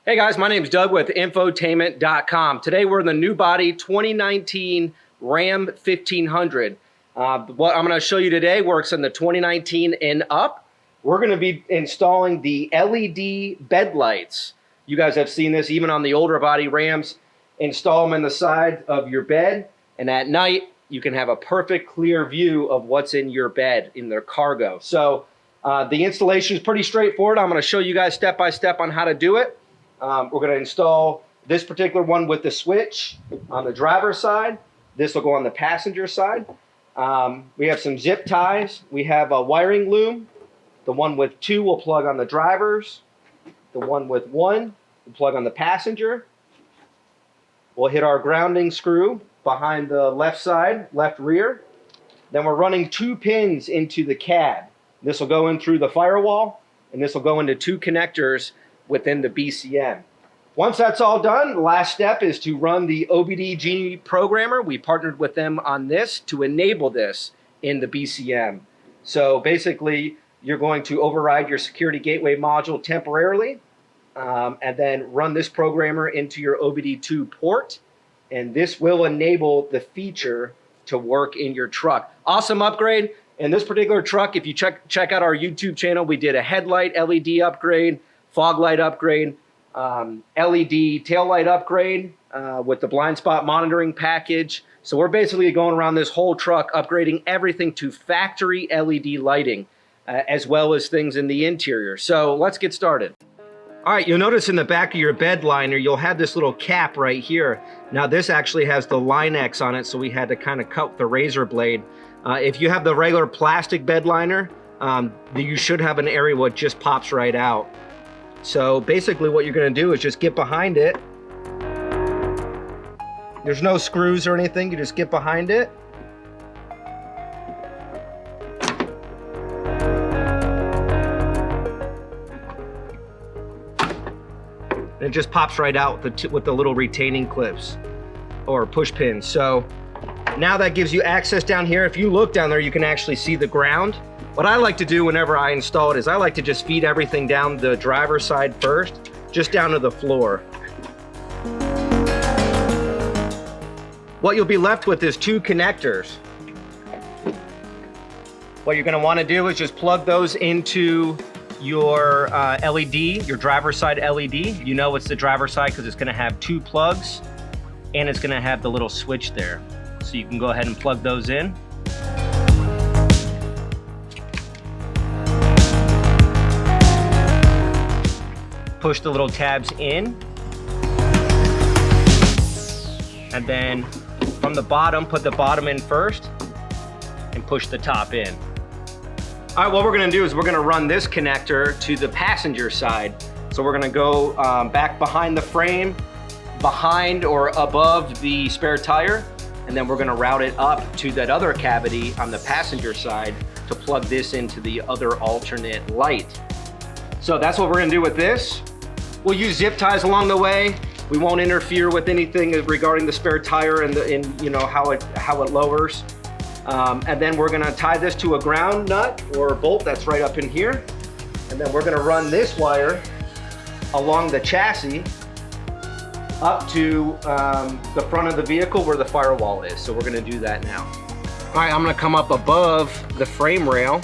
Hey guys, my name is Doug with Infotainment.com. Today we're in the new body 2019 Ram 1500. What I'm going to show you today works in the 2019 and up. We're going to be installing the LED bed lights. You guys have seen this even on the older body Rams. Install them in the side of your bed, and at night you can have a perfect clear view of what's in your bed in their cargo. So the installation is pretty straightforward. I'm going to show you guys step by step on how to do it. We're going to install this particular one with the switch on the driver's side. This will go on the passenger side. We have some zip ties. We have a wiring loom. The one with 2 will plug on the driver's. The one with 1 will plug on the passenger. We'll hit our grounding screw behind the left side, left rear. Then we're running 2 pins into the cab. This will go in through the firewall, and this will go into 2 connectors within the BCM. Once that's all done, the last step is to run the OBD Genie Programmer. We partnered with them on this to enable this in the BCM. So basically, you're going to override your security gateway module temporarily, and then run this programmer into your OBD2 port, and this will enable the feature to work in your truck. Awesome upgrade. In this particular truck, if you check out our YouTube channel, we did a headlight LED upgrade, fog light upgrade, LED tail light upgrade with the blind spot monitoring package. So we're basically going around this whole truck upgrading everything to factory LED lighting as well as things in the interior. So let's get started. All right, you'll notice in the back of your bed liner, you'll have this little cap right here. Now this actually has the Line-X on it, so we had to kind of cut with the razor blade. If you have the regular plastic bed liner, you should have an area where it just pops right out. So basically what you're going to do is just get behind it. There's no screws or anything, you just get behind it. And it just pops right out with the little retaining clips or push pins. So now that gives you access down here. If you look down there, you can actually see the ground. What I like to do whenever I install it is I like to just feed everything down the driver's side first, just down to the floor. What you'll be left with is 2 connectors. What you're going to want to do is just plug those into your LED, your driver's side LED. You know it's the driver's side because it's going to have 2 plugs and it's going to have the little switch there. So you can go ahead and plug those in. Push the little tabs in, and then from the bottom, put the bottom in first and push the top in. All right, what we're gonna do is we're gonna run this connector to the passenger side. So we're gonna go back behind the frame, behind or above the spare tire, and then we're gonna route it up to that other cavity on the passenger side to plug this into the other alternate light. So that's what we're gonna do with this. We'll use zip ties along the way. We won't interfere with anything regarding the spare tire and you know how it lowers. And then we're gonna tie this to a ground nut or bolt that's right up in here. And then we're gonna run this wire along the chassis up to the front of the vehicle where the firewall is. So we're gonna do that now. All right, I'm gonna come up above the frame rail.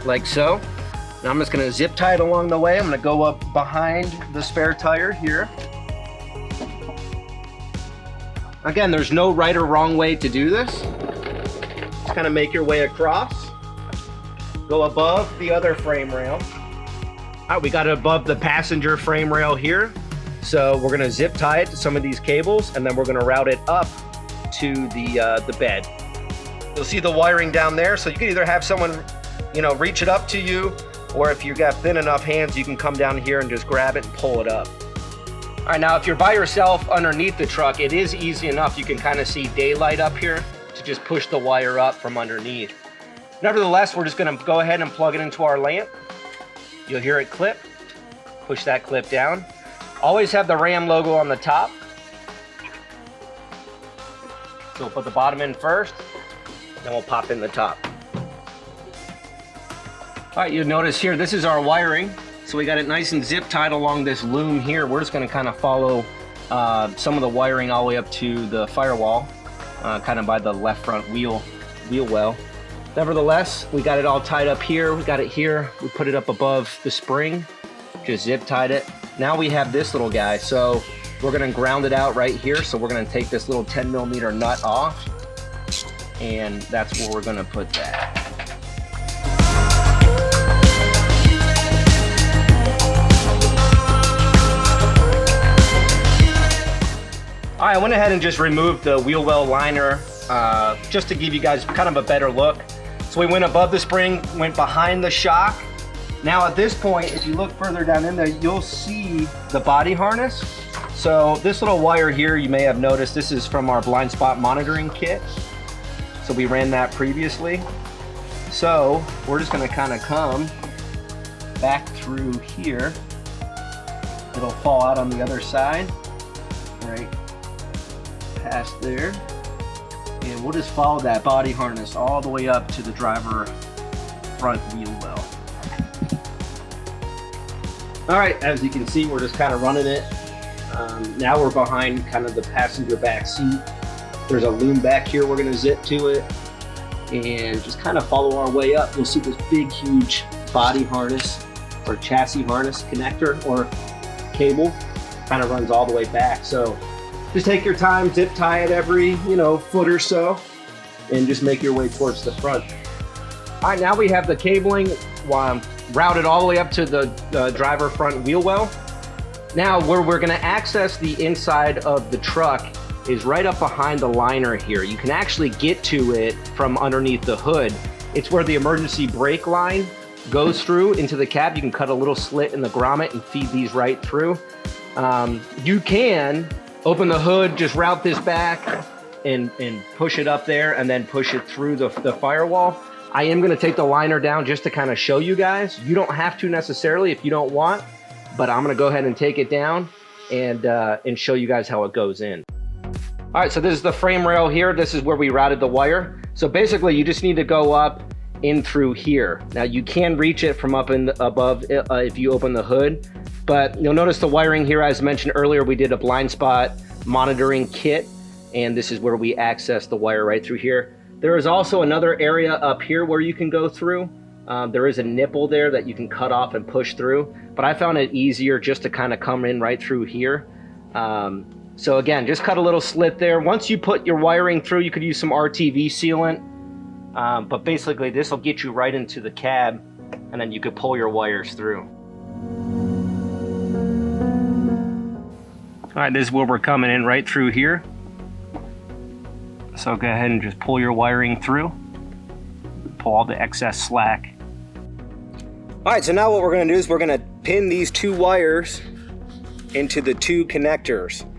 Like so. Now I'm just gonna zip tie it along the way. I'm gonna go up behind the spare tire here. Again, there's no right or wrong way to do this. Just kind of make your way across. Go above the other frame rail. All right, we got it above the passenger frame rail here. So we're gonna zip tie it to some of these cables, and then we're gonna route it up to the bed. You'll see the wiring down there, so you can either have someone reach it up to you, or if you've got thin enough hands, you can come down here and just grab it and pull it up. All right, now if you're by yourself underneath the truck, it is easy enough. You can kind of see daylight up here to just push the wire up from underneath. Nevertheless, we're just gonna go ahead and plug it into our lamp. You'll hear it clip. Push that clip down. Always have the Ram logo on the top. So we'll put the bottom in first, then we'll pop in the top. All right, you'll notice here, this is our wiring. So we got it nice and zip tied along this loom here. We're just gonna kind of follow some of the wiring all the way up to the firewall, kind of by the left front wheel well. Nevertheless, we got it all tied up here. We got it here. We put it up above the spring, just zip tied it. Now we have this little guy. So we're gonna ground it out right here. So we're gonna take this little 10mm nut off, and that's where we're gonna put that. All right, I went ahead and just removed the wheel well liner just to give you guys kind of a better look. So we went above the spring, went behind the shock. Now at this point, if you look further down in there, you'll see the body harness. So this little wire here, you may have noticed, this is from our blind spot monitoring kit. So we ran that previously. So we're just gonna kind of come back through here. It'll fall out on the other side, right past there. And we'll just follow that body harness all the way up to the driver front wheel well. All right, as you can see, we're just kind of running it. Now we're behind kind of the passenger back seat. There's a loom back here we're gonna zip to it and just kind of follow our way up. You'll see this big, huge body harness or chassis harness connector or cable kind of runs all the way back. So just take your time, zip tie it every, foot or so, and just make your way towards the front. All right, now we have the cabling routed all the way up to the driver front wheel well. Now where we're gonna access the inside of the truck is right up behind the liner here. You can actually get to it from underneath the hood. It's where the emergency brake line goes through into the cab. You can cut a little slit in the grommet and feed these right through. You can open the hood, just route this back and push it up there and then push it through the firewall. I am gonna take the liner down just to kind of show you guys. You don't have to necessarily if you don't want, but I'm gonna go ahead and take it down and show you guys how it goes in. All right, so this is the frame rail here. This is where we routed the wire. So basically you just need to go up in through here. Now you can reach it from up above if you open the hood, but you'll notice the wiring here, as mentioned earlier, we did a blind spot monitoring kit, and this is where we access the wire right through here. There is also another area up here where you can go through. There is a nipple there that you can cut off and push through, but I found it easier just to kind of come in right through here. So again, just cut a little slit there. Once you put your wiring through, you could use some RTV sealant, but basically this will get you right into the cab, and then you could pull your wires through. All right, this is where we're coming in right through here. So go ahead and just pull your wiring through. Pull all the excess slack. All right, so now what we're gonna do is we're gonna pin these two wires into the two connectors.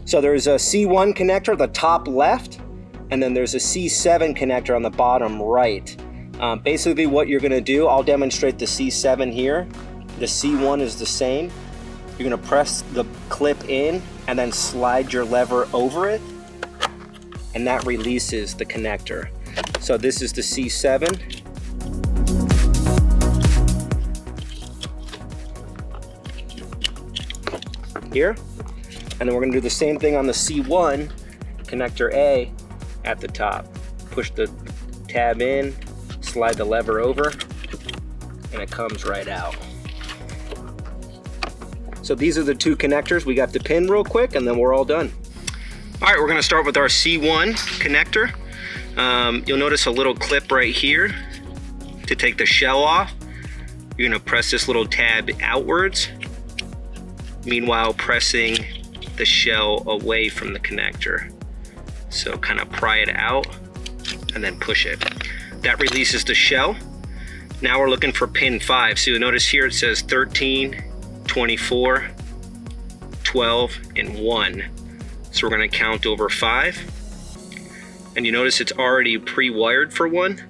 So there's a C1 connector at the top left, and then there's a C7 connector on the bottom right. Basically what you're gonna do, I'll demonstrate the C7 here. The C1 is the same. You're gonna press the clip in and then slide your lever over it, and that releases the connector. So this is the C7. Here. And then we're gonna do the same thing on the C1, connector A at the top. Push the tab in, slide the lever over, and it comes right out. So these are the two connectors. We got the pin real quick and then we're all done. All right, we're gonna start with our C1 connector. You'll notice a little clip right here to take the shell off. You're gonna press this little tab outwards, meanwhile pressing the shell away from the connector. So kind of pry it out and then push it. That releases the shell. Now we're looking for pin 5. So you'll notice here it says 13, 24, 12, and 1. So we're gonna count over 5. And you notice it's already pre-wired for 1.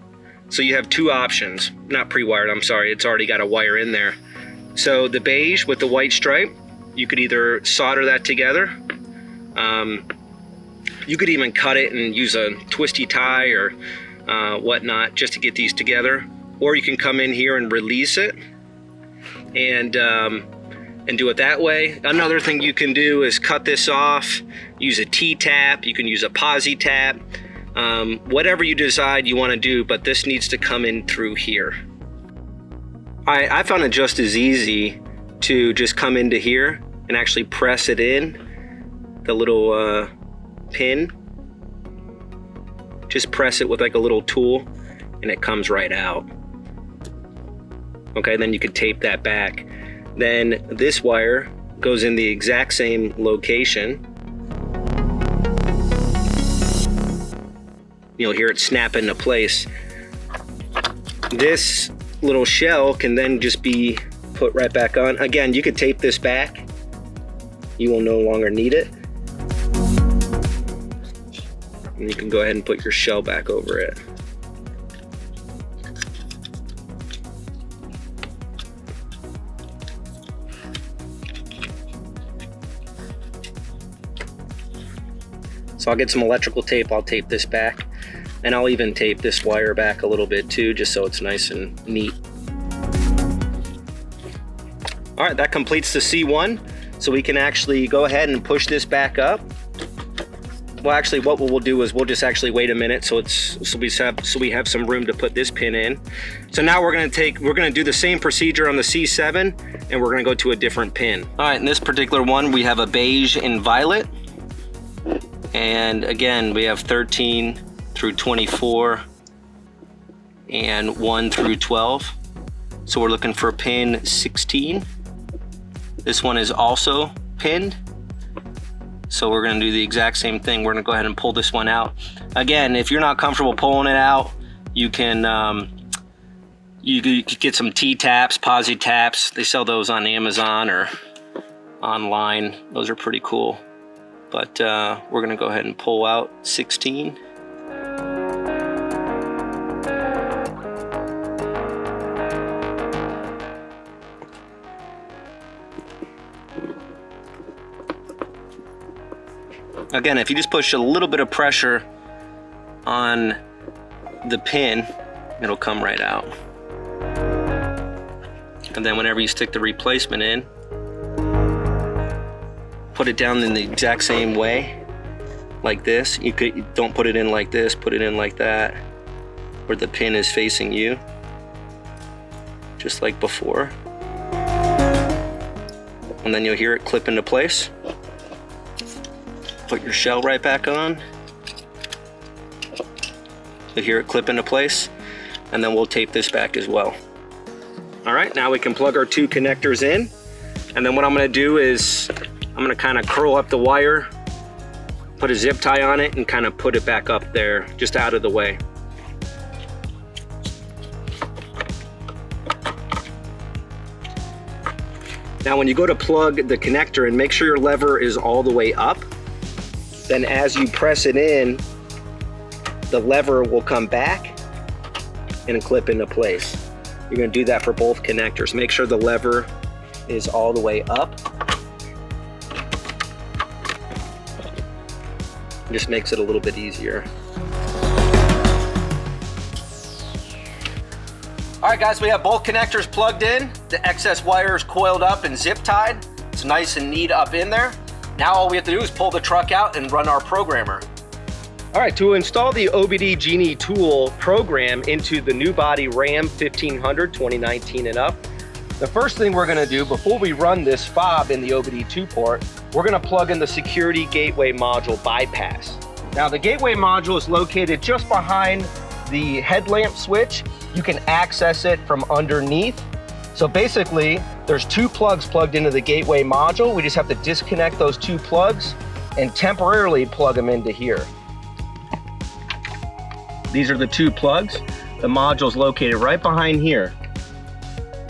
So you have two options. Not pre-wired, I'm sorry, it's already got a wire in there. So the beige with the white stripe, you could either solder that together. You could even cut it and use a twisty tie or whatnot just to get these together. or you can come in here and release it and do it that way. Another thing you can do is cut this off, use a T-tap, you can use a posi tap, whatever you decide you want to do, but this needs to come in through here. I found it just as easy to just come into here and actually press it in, the little pin. Just press it with like a little tool and it comes right out. Okay, then you could tape that back. Then this wire goes in the exact same location. You'll hear it snap into place. This little shell can then just be put right back on. Again, you could tape this back. You will no longer need it. And you can go ahead and put your shell back over it. So I'll get some electrical tape, I'll tape this back, and I'll even tape this wire back a little bit too, just so it's nice and neat. All right, that completes the C1. So we can actually go ahead and push this back up. Well, actually what we'll do is we'll just actually wait a minute so we have some room to put this pin in. So now we're gonna do the same procedure on the C7, and we're gonna go to a different pin. All right, in this particular one, we have a beige and violet. And again, we have 13 through 24 and 1 through 12. So we're looking for pin 16. This one is also pinned. So we're gonna do the exact same thing. We're gonna go ahead and pull this one out. Again, if you're not comfortable pulling it out, you can you could get some T-taps, posi taps. They sell those on Amazon or online. Those are pretty cool. But we're gonna go ahead and pull out 16. Again, if you just push a little bit of pressure on the pin, it'll come right out. And then whenever you stick the replacement in, put it down in the exact same way, like this. You don't put it in like this, put it in like that, where the pin is facing you, just like before. And then you'll hear it clip into place. Put your shell right back on. You'll hear it clip into place, and then we'll tape this back as well. All right, now we can plug our two connectors in, and then what I'm gonna do is I'm gonna kind of curl up the wire, put a zip tie on it, and kind of put it back up there, just out of the way. Now when you go to plug the connector in, make sure your lever is all the way up. Then as you press it in, the lever will come back and clip into place. You're gonna do that for both connectors. Make sure the lever is all the way up. It just makes it a little bit easier. All right guys, we have both connectors plugged in. The excess wire is coiled up and zip tied. It's nice and neat up in there. Now all we have to do is pull the truck out and run our programmer. All right, to install the OBD Genie tool program into the new body Ram 1500 2019 and up, the first thing we're gonna do before we run this fob in the OBD2 port, we're gonna plug in the security gateway module bypass. Now the gateway module is located just behind the headlamp switch. You can access it from underneath. So basically, there's two plugs plugged into the gateway module. We just have to disconnect those two plugs and temporarily plug them into here. These are the two plugs. The module's located right behind here.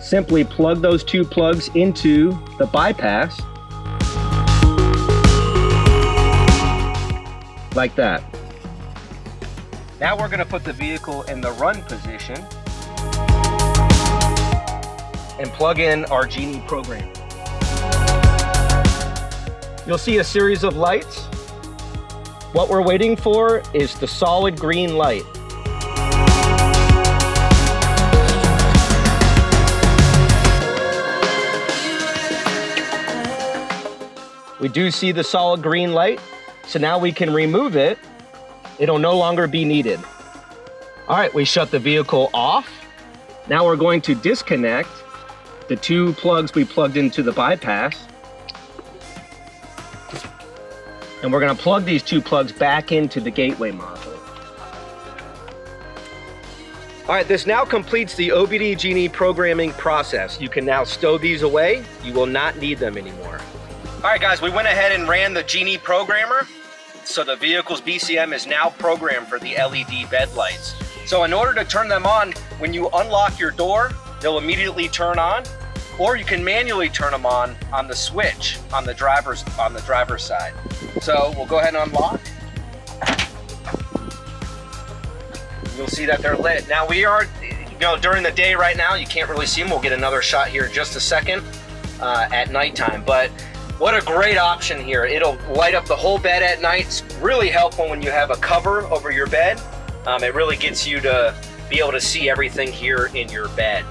Simply plug those two plugs into the bypass, like that. Now we're gonna put the vehicle in the run position and plug in our Genie program. You'll see a series of lights. What we're waiting for is the solid green light. We do see the solid green light, so now we can remove it. It'll no longer be needed. All right, we shut the vehicle off. Now we're going to disconnect the 2 plugs we plugged into the bypass. And we're going to plug these 2 plugs back into the gateway module. All right, this now completes the OBD Genie programming process. You can now stow these away. You will not need them anymore. All right, guys, we went ahead and ran the Genie Programmer. So the vehicle's BCM is now programmed for the LED bed lights. So in order to turn them on, when you unlock your door, they'll immediately turn on, or you can manually turn them on the switch on the driver's side. So we'll go ahead and unlock. You'll see that they're lit. Now we are, during the day right now, you can't really see them. We'll get another shot here in just a second at nighttime. But what a great option here. It'll light up the whole bed at night. It's really helpful when you have a cover over your bed. It really gets you to be able to see everything here in your bed.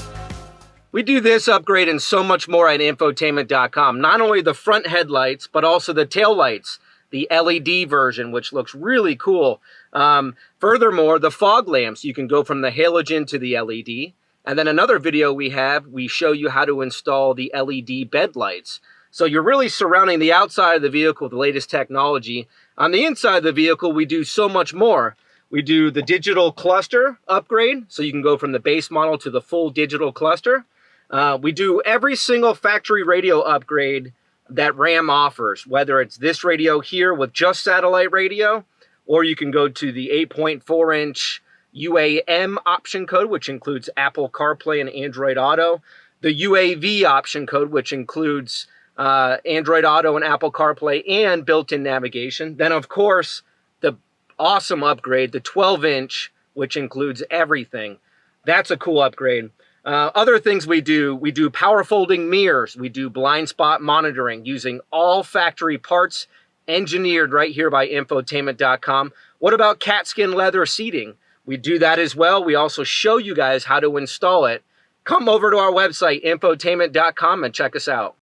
We do this upgrade and so much more at Infotainment.com. Not only the front headlights, but also the tail lights, the LED version, which looks really cool. Furthermore, the fog lamps, you can go from the halogen to the LED. And then another video we show you how to install the LED bed lights. So you're really surrounding the outside of the vehicle with the latest technology. On the inside of the vehicle, we do so much more. We do the digital cluster upgrade, so you can go from the base model to the full digital cluster. We do every single factory radio upgrade that Ram offers, whether it's this radio here with just satellite radio, or you can go to the 8.4-inch UAM option code, which includes Apple CarPlay and Android Auto, the UAV option code, which includes Android Auto and Apple CarPlay and built-in navigation. Then, of course, the awesome upgrade, the 12-inch, which includes everything. That's a cool upgrade. Other things we do power folding mirrors. We do blind spot monitoring using all factory parts engineered right here by Infotainment.com. What about cat skin leather seating? We do that as well. We also show you guys how to install it. Come over to our website, Infotainment.com, and check us out.